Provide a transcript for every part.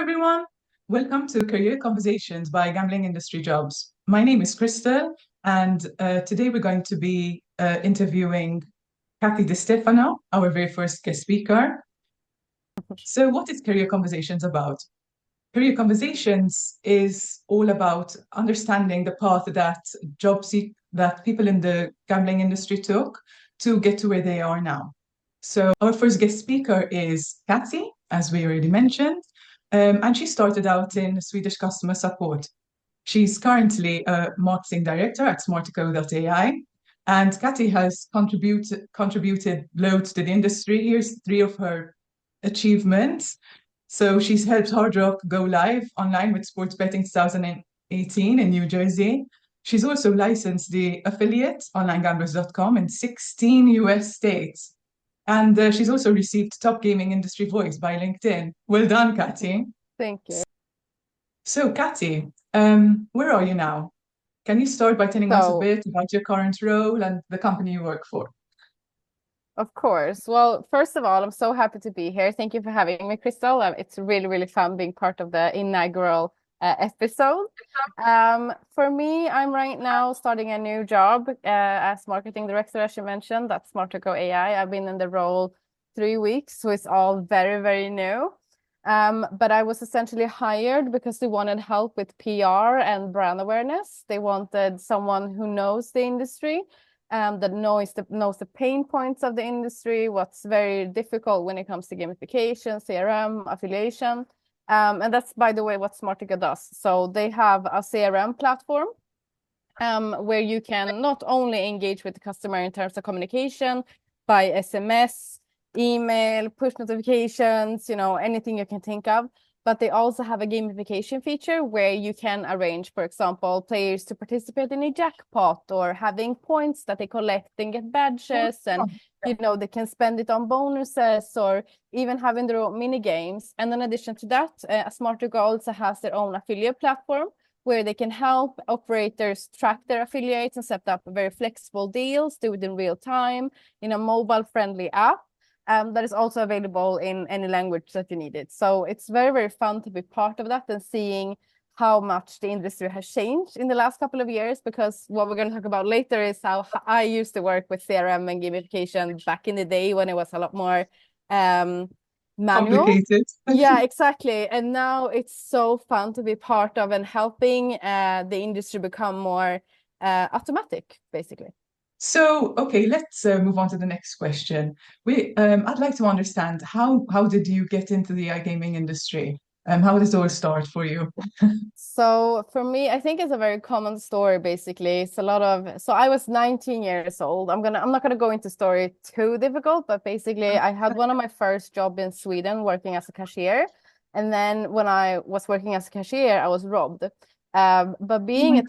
everyone. Welcome to Career Conversations by Gambling Industry Jobs. My name is Crystal, and today we're going to be interviewing Catie Di Stefano, our very first guest speaker. So, what is Career Conversations about? Career Conversations is all about understanding the path that people in the gambling industry took to get to where they are now. So, our first guest speaker is Catie, as we already mentioned. And she started out in Swedish customer support. She's currently a marketing director at Smartico.ai. And Catie has contributed loads to the industry. Here's three of her achievements. So she's helped Hard Rock go live online with sports betting 2018 in New Jersey. She's also licensed the affiliate onlinegamblers.com in 16 US states. And she's also received Top Gaming Industry Voice by LinkedIn. Well done, Catie. Thank you. So, Catie, where are you now? Can you start by telling us a bit about your current role and the company you work for? Of course. Well, first of all, I'm so happy to be here. Thank you for having me, Crystal. It's really, really fun being part of the inaugural episode. For me, I'm right now starting a new job as marketing director, as you mentioned. That's Smartico.ai. I've been in the role 3 weeks, so it's all very, very new. But I was essentially hired because they wanted help with PR and brand awareness. They wanted someone who knows the industry, that knows the pain points of the industry, what's very difficult when it comes to gamification, CRM, affiliation. And that's, by the way, what Smartico does. So they have a CRM platform where you can not only engage with the customer in terms of communication by SMS, email, push notifications, anything you can think of. But they also have a gamification feature where you can arrange, for example, players to participate in a jackpot or having points that they collect and get badges, and they can spend it on bonuses or even having their own mini games. And in addition to that, Smartico also has their own affiliate platform where they can help operators track their affiliates and set up very flexible deals, do it in real time in a mobile-friendly app. That is also available in any language that you need it. So it's very, very fun to be part of that and seeing how much the industry has changed in the last couple of years, because what we're going to talk about later is how I used to work with CRM and gamification back in the day when it was a lot more manual. Complicated. Yeah, exactly. And now it's so fun to be part of and helping the industry become more automatic, basically. So, okay, let's move on to the next question. I'd like to understand how did you get into the iGaming industry? How did it all start for you? So for me, I think it's a very common story, basically. It's so I was 19 years old. I'm not gonna go into story too difficult, but basically I had one of my first job in Sweden working as a cashier. And then when I was working as a cashier, I was robbed. But being a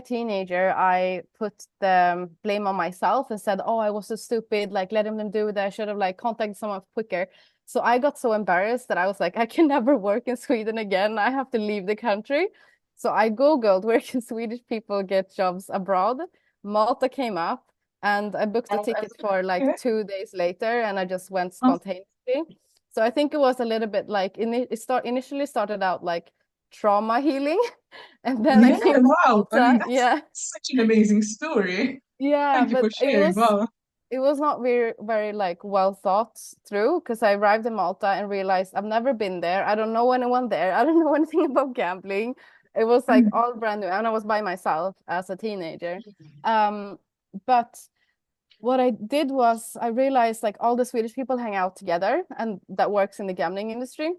teenager, I put the blame on myself and said, "Oh, I was so stupid, like letting them do that. I should have contacted someone quicker." So I got so embarrassed that I was like, I can never work in Sweden again. I have to leave the country. So I Googled where can Swedish people get jobs abroad. Malta came up, and I booked a ticket for 2 days later, and I just went spontaneously. So I think it was a little bit initially started out like trauma healing, and then I came to Malta. I mean, that's such an amazing story. Yeah, Thank you for sharing. Wow. It was not very, very well thought through, because I arrived in Malta and realized I've never been there. I don't know anyone there. I don't know anything about gambling. It was all brand new, and I was by myself as a teenager. But what I did was I realized all the Swedish people hang out together, and that works in the gambling industry.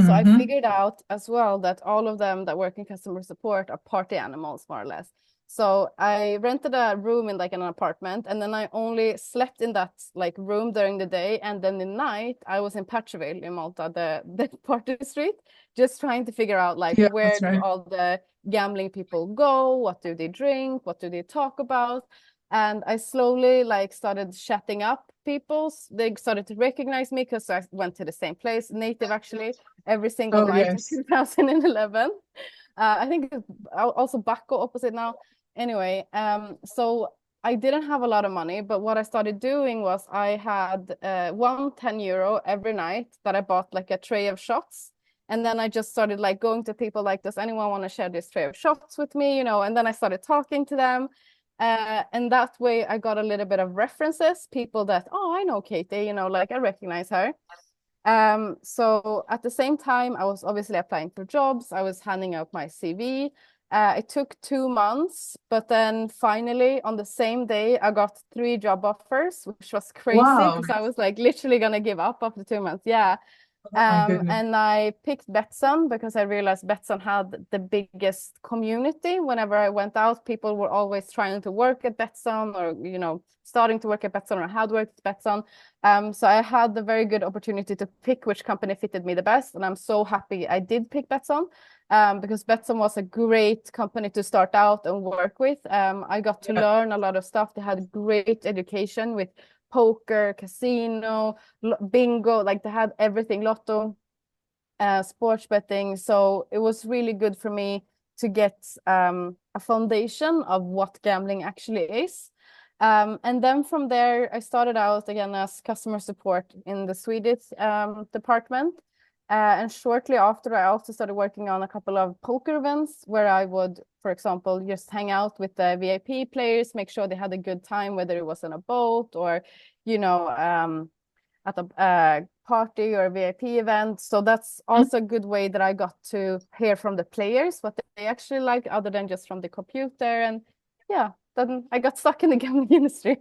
So I figured out as well that all of them that work in customer support are party animals, more or less. So I rented a room in an apartment, and then I only slept in that room during the day, and then the night I was in Patcheville in Malta, the party street, just trying to figure out where do all the gambling people go, what do they drink, what do they talk about. And I slowly started chatting up people. They started to recognize me because I went to the same place, native actually, every single night in 2011. I think it's also Bacco opposite now. Anyway, so I didn't have a lot of money, but what I started doing was I had one 10 euro every night that I bought like a tray of shots. And then I just started like going to people like, does anyone want to share this tray of shots with me? You know, and then I started talking to them. And that way I got a little bit of references, people that, oh, I know Catie, you know, like I recognize her. So at the same time, I was obviously applying for jobs. I was handing out my CV. It took 2 months, but then finally on the same day, I got 3 job offers, which was crazy Wow. because I was like literally gonna give up after 2 months. Yeah. Oh my goodness. And I picked Betsson because I realized Betsson had the biggest community. Whenever I went out, people were always trying to work at Betsson or, you know, starting to work at Betsson or had worked at Betsson. So I had the very good opportunity to pick which company fitted me the best. And I'm so happy I did pick Betsson because Betsson was a great company to start out and work with. I got to Yeah. learn a lot of stuff. They had great education with poker, casino, bingo, like they had everything, lotto, sports betting. So it was really good for me to get a foundation of what gambling actually is. And then from there, I started out again as customer support in the Swedish department. And shortly after, I also started working on a couple of poker events where I would, for example, just hang out with the VIP players, make sure they had a good time, whether it was on a boat or, you know, at a party or a VIP event. So that's also a good way that I got to hear from the players what they actually like, other than just from the computer. And yeah, then I got stuck in the gambling industry.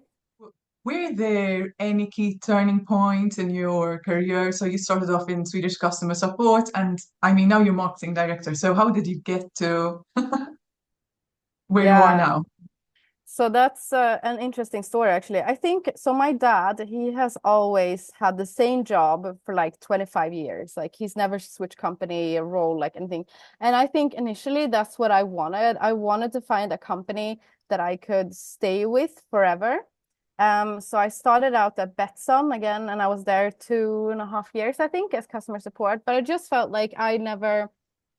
Were there any key turning points in your career? So you started off in Swedish customer support, and I mean, now you're marketing director. So how did you get to where you are Yeah. now? So that's an interesting story, actually. I think so. My dad, he has always had the same job for like 25 years. Like he's never switched company, a role, like anything. And I think initially that's what I wanted. I wanted to find a company that I could stay with forever. So I started out at Betsson again, and I was there 2.5 years, I think, as customer support. But I just felt like I never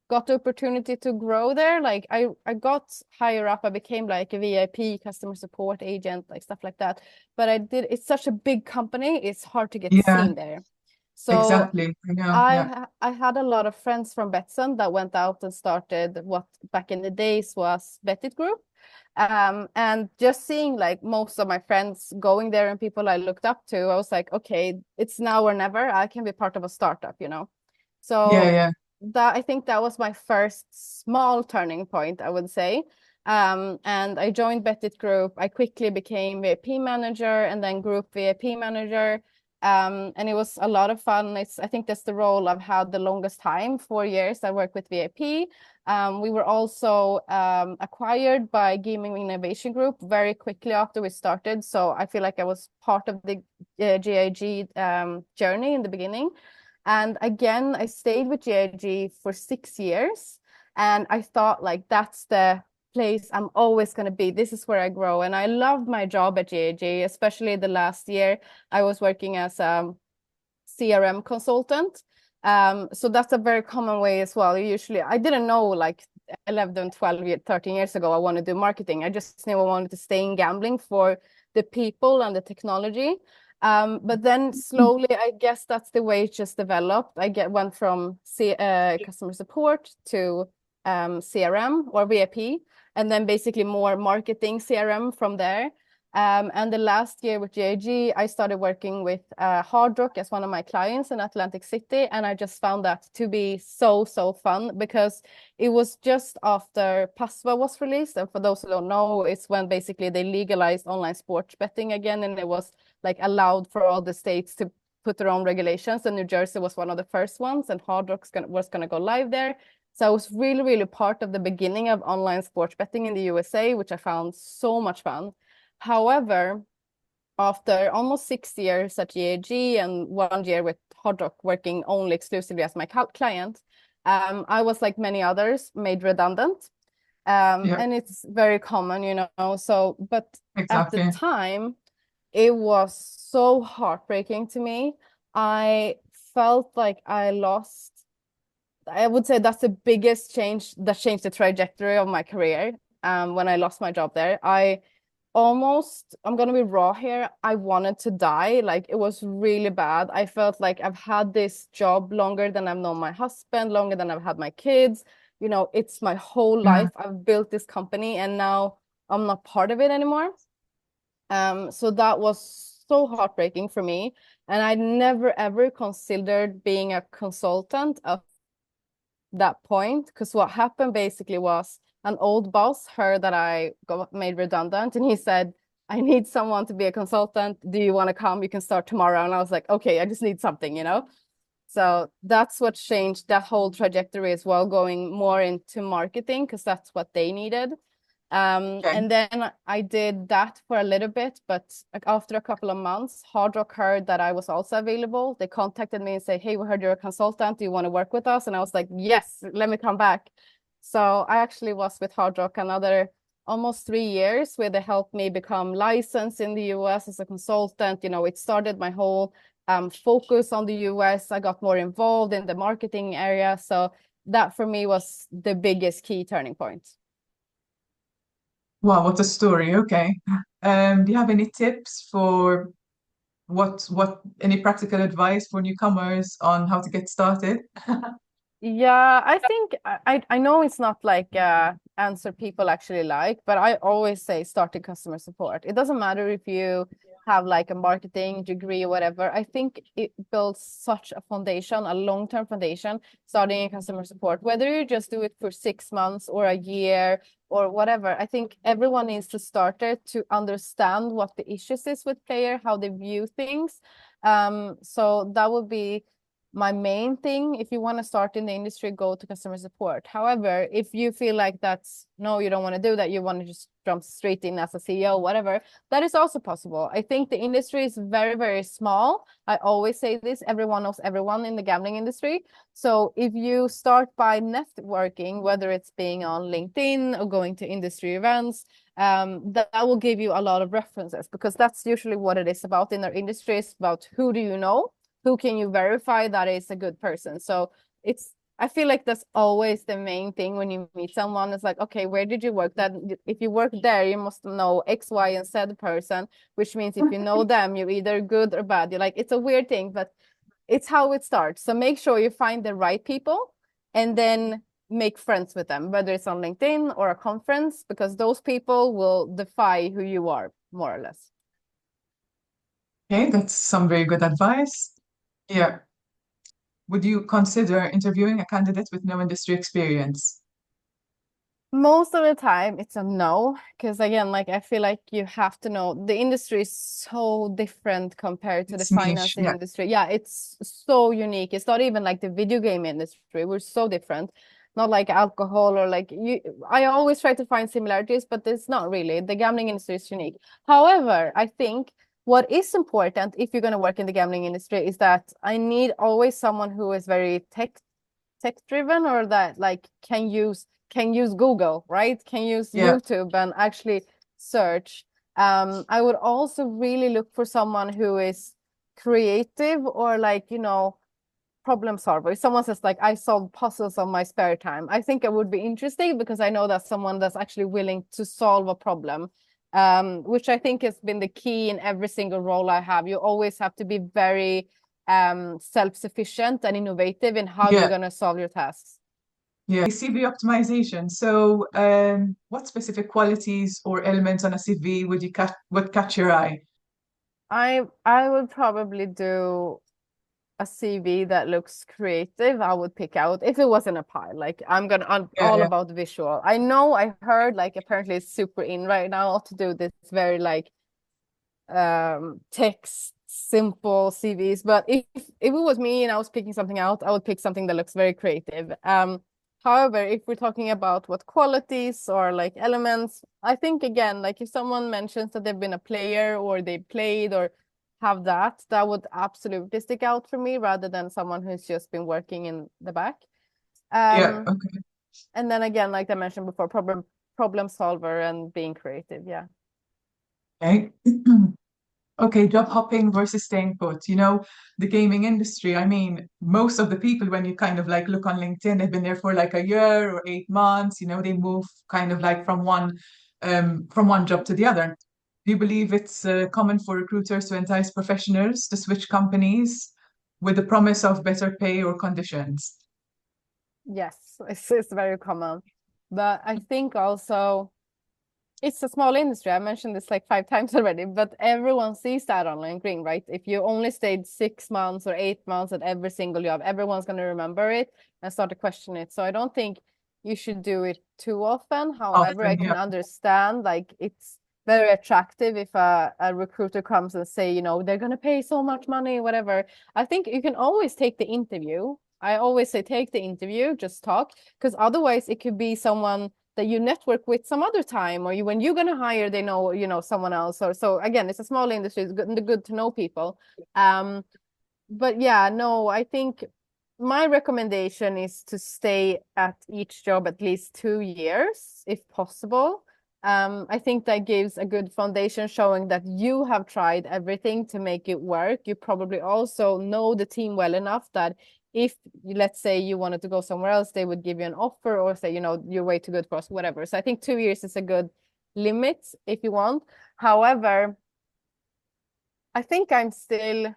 got the opportunity to grow there. Like I got higher up. I became like a VIP customer support agent, like stuff like that. But it's such a big company, it's hard to get Yeah, seen there. So exactly. I know. Yeah. I had a lot of friends from Betsson that went out and started what back in the days was Bettit Group. And just seeing like most of my friends going there and people I looked up to, I was like, okay, it's now or never. I can be part of a startup, you know. Yeah, So yeah. that I think that was my first small turning point, I would say. And I joined Bettit Group. I quickly became VIP manager and then group VIP manager. And it was a lot of fun. I think that's the role I've had the longest time, 4 years. I worked with VIP. We were also acquired by Gaming Innovation Group very quickly after we started. So I feel like I was part of the GIG journey in the beginning. And again, I stayed with GIG for 6 years. And I thought like that's the place I'm always going to be. This is where I grow. And I love my job at GIG, especially the last year. I was working as a CRM consultant. So that's a very common way as well. Usually, I didn't know like 11, 12, 13 years ago, I wanted to do marketing. I just knew I wanted to stay in gambling for the people and the technology. But then slowly, I guess that's the way it just developed. Went from customer support to CRM or VIP, and then basically more marketing CRM from there. And the last year with GIG, I started working with Hard Rock as one of my clients in Atlantic City. And I just found that to be so, so fun because it was just after PASVA was released. And for those who don't know, it's when basically they legalized online sports betting again. And it was like allowed for all the states to put their own regulations. And New Jersey was one of the first ones. And Hard Rock was going to go live there. So I was really, really part of the beginning of online sports betting in the USA, which I found so much fun. However, after almost 6 years at GAG and 1 year with Hard Rock working only exclusively as my client, I was like many others made redundant. Yeah, And it's very common, you know. So, but at the exactly. time, it was so heartbreaking to me. I felt like I would say that's the biggest change that changed the trajectory of my career when I lost my job there. almost, I'm gonna be raw here, I wanted to die. Like it was really bad. I felt like I've had this job longer than I've known my husband, longer than I've had my kids. You know, it's my whole Mm. life. I've built this company and now I'm not part of it anymore. So that was so heartbreaking for me. And I never ever considered being a consultant at that point, because what happened basically was an old boss heard that I got made redundant and he said, I need someone to be a consultant. Do you want to come? You can start tomorrow. And I was like, okay, I just need something, you know? So that's what changed that whole trajectory as well, going more into marketing because that's what they needed. Okay. And then I did that for a little bit, but like after a couple of months, Hard Rock heard that I was also available. They contacted me and said, hey, we heard you're a consultant. Do you want to work with us? And I was like, yes, let me come back. So I actually was with Hard Rock another almost 3 years, where they helped me become licensed in the US as a consultant. You know, it started my whole focus on the US. I got more involved in the marketing area. So that for me was the biggest key turning point. Wow, what a story. Okay. Do you have any tips for any practical advice for newcomers on how to get started? Yeah, I think I know it's not like answer people actually like, but I always say start in customer support. It doesn't matter if you have like a marketing degree or whatever. I think it builds such a foundation, a long-term foundation, starting in customer support. Whether you just do it for 6 months or a year or whatever, I think everyone needs to start there to understand what the issues is with player, how they view things. So that would be my main thing. If you want to start in the industry, go to customer support. However, if you feel like that's no, you don't want to do that, you want to just jump straight in as a CEO, whatever, that is also possible. I think the industry is very, very small. I always say this, everyone knows everyone in the gambling industry. So if you start by networking, whether it's being on LinkedIn or going to industry events, that will give you a lot of references, because that's usually what it is about in our industry. It's about who do you know, who can you verify that is a good person. So it's, I feel like that's always the main thing when you meet someone. It's like, okay, where did you work? That if you work there, you must know X, Y, and Z person, which means if you know them, you're either good or bad. You're like, it's a weird thing, but it's how it starts. So make sure you find the right people and then make friends with them, whether it's on LinkedIn or a conference, because those people will define who you are, more or less. Okay, that's some very good advice. Yeah. Would you consider interviewing a candidate with no industry experience? Most of the time it's a no, because again, like I feel like you have to know the industry is so different compared to the It's niche. financing Yeah. industry. Yeah, it's so unique. It's not even like the video game industry. We're so different. Not like alcohol or like you. I always try to find similarities, but it's not really. The gambling industry is unique. However, I think what is important if you're going to work in the gambling industry is that I need always someone who is very tech driven, or that like can use Google, right? Can use Yeah. YouTube and actually search. I would also really look for someone who is creative, or like, problem solver. If someone says like, I solve puzzles on my spare time, I think it would be interesting, because I know that's someone that's actually willing to solve a problem. Which I think has been the key in every single role I have. You always have to be very self-sufficient and innovative in how you're Yeah. going to solve your tasks. Yeah. CV optimization. So, what specific qualities or elements on a CV would catch your eye? I would probably do a CV that looks creative. I would pick out if it wasn't a pile. Like I'm Yeah, all yeah, about visual. I know I heard like apparently it's super in right now to do this very like text simple CVs. But if it was me and I was picking something out, I would pick something that looks very creative. However, if we're talking about what qualities or like elements, I think again, like if someone mentions that they've been a player or they played or have that, that would absolutely stick out for me rather than someone who's just been working in the back. yeah. Um, Okay. and then again, like I mentioned before, problem solver and being creative. Yeah. Okay. Okay, job hopping versus staying put. The gaming industry, I mean, most of the people, when you kind of like look on LinkedIn, they've been there for like a year or 8 months, they move kind of like from one job to the other. Do you believe it's common for recruiters to entice professionals to switch companies with the promise of better pay or conditions? Yes, it's very common. But I think also it's a small industry. I mentioned this like 5 times already, but everyone sees that on LinkedIn, right? If you only stayed 6 months or 8 months at every single job, everyone's going to remember it and start to question it. So I don't think you should do it too often. However, I Often, can yeah. understand like it's very attractive if a recruiter comes and say, you know, they're going to pay so much money, whatever. I think you can always take the interview. I always say take the interview, just talk, because otherwise it could be someone that you network with some other time, or you when you're going to hire, they know, you know, someone else. Or so again, it's a small industry. It's good to know people. But yeah, no, I think my recommendation is to stay at each job at least 2 years, if possible. I think that gives a good foundation showing that you have tried everything to make it work. You probably also know the team well enough that if, let's say, you wanted to go somewhere else, they would give you an offer or say, you know, you're way too good for us, whatever. So I think 2 years is a good limit if you want. However, I think I'm still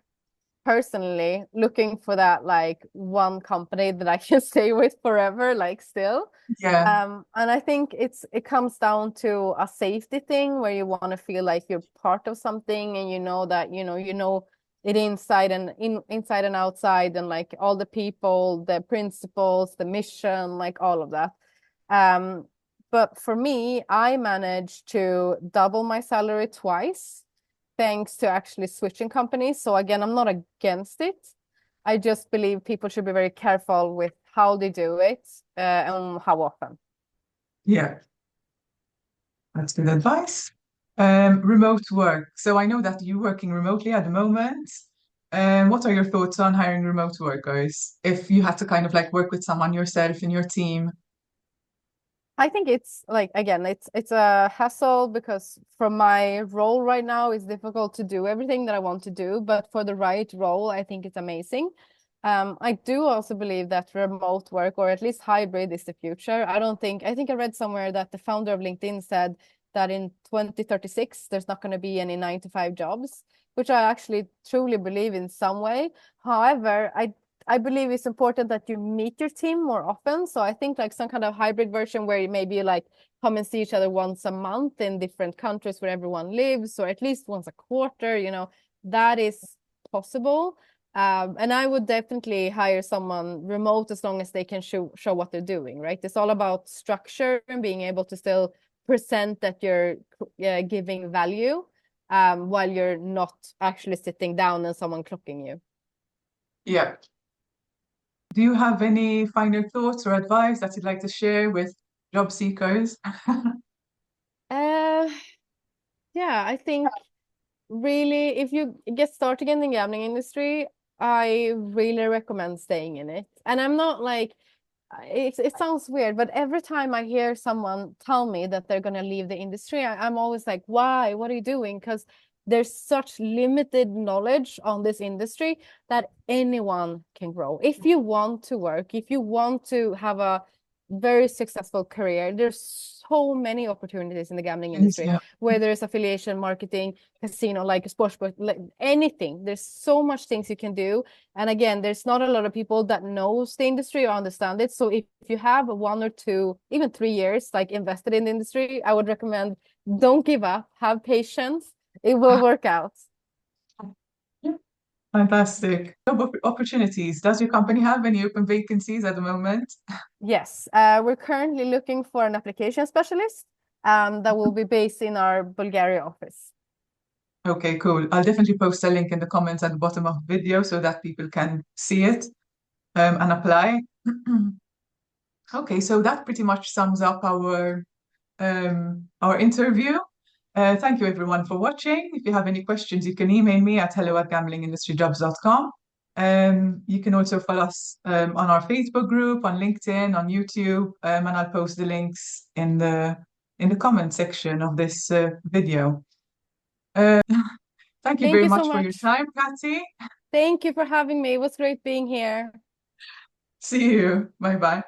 personally looking for that like one company that I can stay with forever, like still. Yeah. And I think it comes down to a safety thing where you want to feel like you're part of something and you know that you know it inside and outside, and like all the people, the principles, the mission, like all of that. But for me, I managed to double my salary twice thanks to actually switching companies. So again, I'm not against it. I just believe people should be very careful with how they do it and how often. Yeah, that's good advice. Remote work. So I know that you're working remotely at the moment. What are your thoughts on hiring remote workers? If you had to kind of like work with someone yourself in your team? I think it's like again, it's a hassle because from my role right now, it's difficult to do everything that I want to do. But for the right role, I think it's amazing. I do also believe that remote work or at least hybrid is the future. I think I read somewhere that the founder of LinkedIn said that in 2036, there's not going to be any 9 to 5 jobs, which I actually truly believe in some way. However, I believe it's important that you meet your team more often. So I think like some kind of hybrid version where you maybe like come and see each other once a month in different countries where everyone lives, or at least once a quarter, you know, that is possible. And I would definitely hire someone remote as long as they can show what they're doing, right? It's all about structure and being able to still present that you're giving value while you're not actually sitting down and someone clocking you. Yeah. Do you have any final thoughts or advice that you'd like to share with job seekers? Uh, yeah, I think really, if you get started in the gambling industry, I really recommend staying in it. And I'm not like, it sounds weird, but every time I hear someone tell me that they're going to leave the industry, I'm always like, why? What are you doing? Because there's such limited knowledge on this industry that anyone can grow. If you want to work, if you want to have a very successful career, there's so many opportunities in the gambling industry, Yeah. whether it's affiliation marketing, casino, like sportsbook, like anything. There's so much things you can do. And again, there's not a lot of people that knows the industry or understand it. So if you have 1 or 2, even 3 years, like invested in the industry, I would recommend don't give up, have patience. It will work out. Fantastic. Job opportunities. Does your company have any open vacancies at the moment? Yes, we're currently looking for an application specialist that will be based in our Bulgaria office. Okay, cool. I'll definitely post a link in the comments at the bottom of the video so that people can see it and apply. Okay, so that pretty much sums up our interview. Thank you everyone for watching. If you have any questions, you can email me at hello@gamblingindustryjobs.com. You can also follow us on our Facebook group, on LinkedIn, on YouTube, and I'll post the links in the comment section of this video. Thank you Thank very you so much for your much. time, Catie. Thank you for having me. It was great being here. See you. Bye bye.